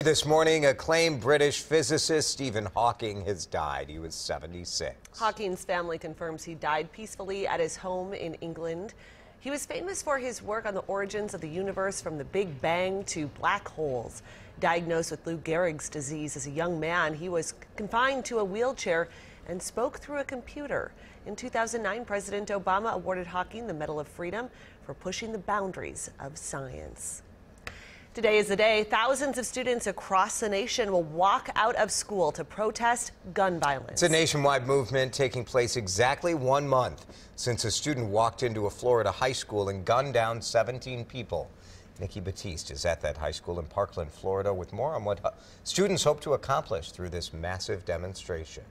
This morning, acclaimed British physicist Stephen Hawking has died. He was 76. Hawking's family confirms he died peacefully at his home in England. He was famous for his work on the origins of the universe, from the Big Bang to black holes. Diagnosed with Lou Gehrig's disease as a young man, he was confined to a wheelchair and spoke through a computer. In 2009, President Obama awarded Hawking the Medal of Freedom for pushing the boundaries of science. Today is the day thousands of students across the nation will walk out of school to protest gun violence. It's a nationwide movement taking place exactly 1 month since a student walked into a Florida high school and gunned down 17 people. Nikki Batiste is at that high school in Parkland, Florida, with more on what students hope to accomplish through this massive demonstration.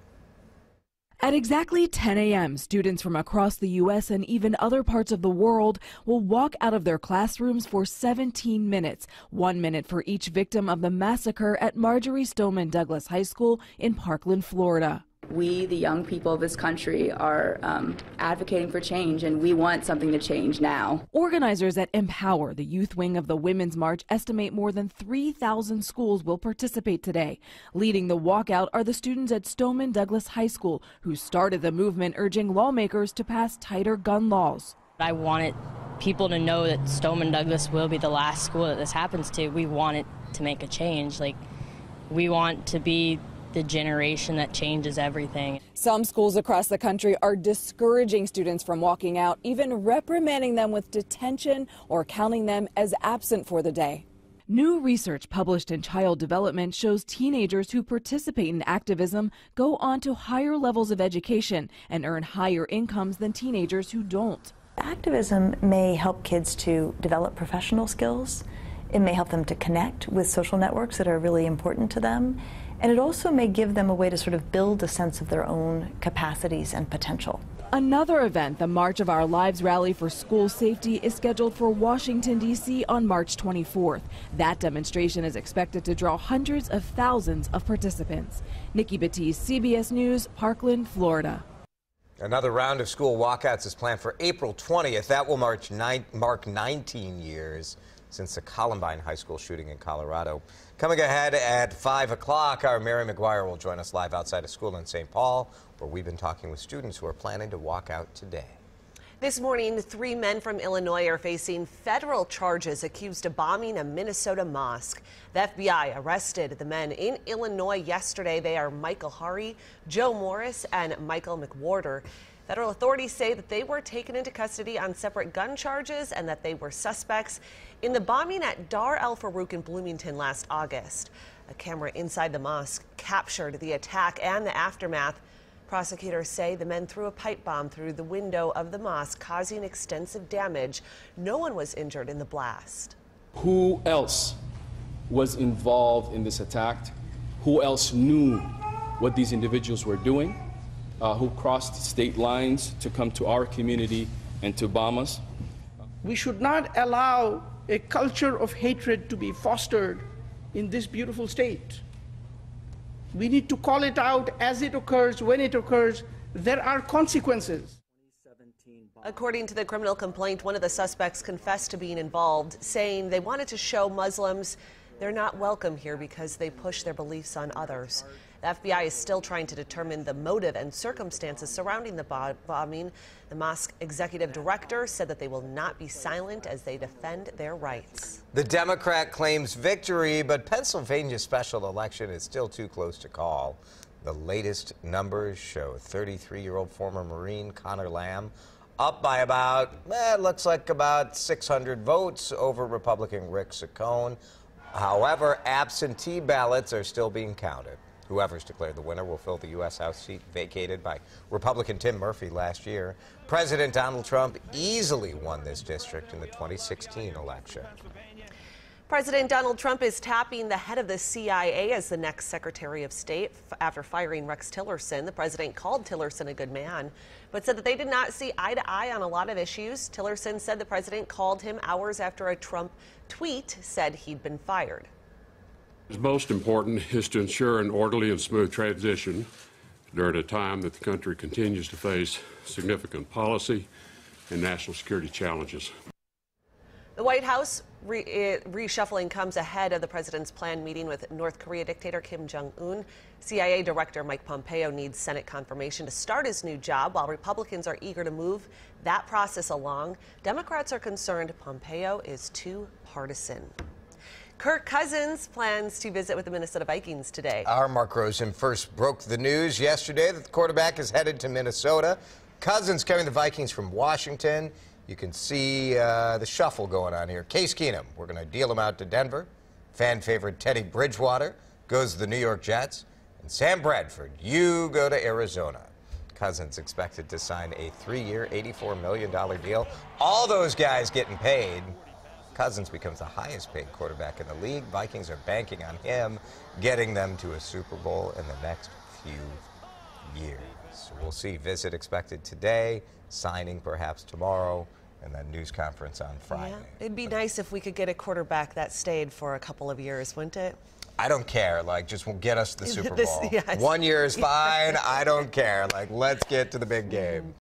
At exactly 10 a.m., students from across the U.S. and even other parts of the world will walk out of their classrooms for 17 minutes, 1 minute for each victim of the massacre at Marjory Stoneman Douglas High School in Parkland, Florida. We, the young people of this country, are advocating for change, and we want something to change now. Organizers at Empower, the youth wing of the Women's March, estimate more than 3,000 schools will participate today. Leading the walkout are the students at Stoneman Douglas High School, who started the movement urging lawmakers to pass tighter gun laws. I wanted people to know that Stoneman Douglas will be the last school that this happens to. We want it to make a change. We want to be the generation that changes everything. Some schools across the country are discouraging students from walking out, even reprimanding them with detention or counting them as absent for the day. New research published in Child Development shows teenagers who participate in activism go on to higher levels of education and earn higher incomes than teenagers who don't. Activism may help kids to develop professional skills. It may help them to connect with social networks that are really important to them. And it also may give them a way to sort of build a sense of their own capacities and potential. Another event, the March of Our Lives rally for school safety, is scheduled for Washington, D.C. on March 24th. That demonstration is expected to draw hundreds of thousands of participants. Nikki Batiste, CBS News, Parkland, Florida. Another round of school walkouts is planned for April 20th. That will mark 19 years since the Columbine High School shooting in Colorado. Coming ahead at 5 o'clock, our Mary McGuire will join us live outside a school in St. Paul, where we've been talking with students who are planning to walk out today. This morning, 3 men from Illinois are facing federal charges accused of bombing a Minnesota mosque. The FBI arrested the men in Illinois yesterday. They are Michael Hari, Joe Morris, and Michael McWhorter. Federal authorities say that they were taken into custody on separate gun charges and that they were suspects in the bombing at Dar el-Farouk in Bloomington last August. A camera inside the mosque captured the attack and the aftermath. Prosecutors say the men threw a pipe bomb through the window of the mosque, causing extensive damage. No one was injured in the blast. Who else was involved in this attack? Who else knew what these individuals were doing? Who crossed state lines to come to our community and to bomb us? We should not allow a culture of hatred to be fostered in this beautiful state. We need to call it out as it occurs, when it occurs. There are consequences. According to the criminal complaint, one of the suspects confessed to being involved, saying they wanted to show Muslims they're not welcome here because they push their beliefs on others. The FBI is still trying to determine the motive and circumstances surrounding the bombing. The mosque executive director said that they will not be silent as they defend their rights. The Democrat claims victory, but Pennsylvania's special election is still too close to call. The latest numbers show 33-year-old former Marine Connor Lamb up by about, it looks like about 600 votes over Republican Rex Tillerson. However, absentee ballots are still being counted. Whoever's declared the winner will fill the U.S. House seat vacated by Republican Tim Murphy last year. President Donald Trump easily won this district in the 2016 election. President Donald Trump is tapping the head of the CIA as the next Secretary of State after firing Rex Tillerson. The president called Tillerson a good man, but said that they did not see eye to eye on a lot of issues. Tillerson said the president called him hours after a Trump tweet said he'd been fired. Most important is to ensure an orderly and smooth transition during a time that the country continues to face significant policy and national security challenges. The White House reshuffling comes ahead of the president's planned meeting with North Korea dictator Kim Jong-un. CIA Director Mike Pompeo needs Senate confirmation to start his new job, while Republicans are eager to move that process along. Democrats are concerned Pompeo is too partisan. Kirk Cousins plans to visit with the Minnesota Vikings today. Our Mark Rosen first broke the news yesterday that the quarterback is headed to Minnesota. Cousins carrying the Vikings from Washington. You can see the shuffle going on here. Case Keenum, we're going to deal him out to Denver. Fan favorite Teddy Bridgewater goes to the New York Jets. And Sam Bradford, you go to Arizona. Cousins expected to sign a 3-year, $84 million deal. All those guys getting paid. Cousins becomes the highest paid quarterback in the league. Vikings are banking on him getting them to a Super Bowl in the next few years. So we'll see. Visit expected today, signing perhaps tomorrow, and then news conference on Friday. Yeah, it'd be nice if we could get a quarterback that stayed for a couple of years, wouldn't it? I don't care. Like, just get us to the Super Bowl. Yes. 1 year is fine. I don't care. Like, let's get to the big game.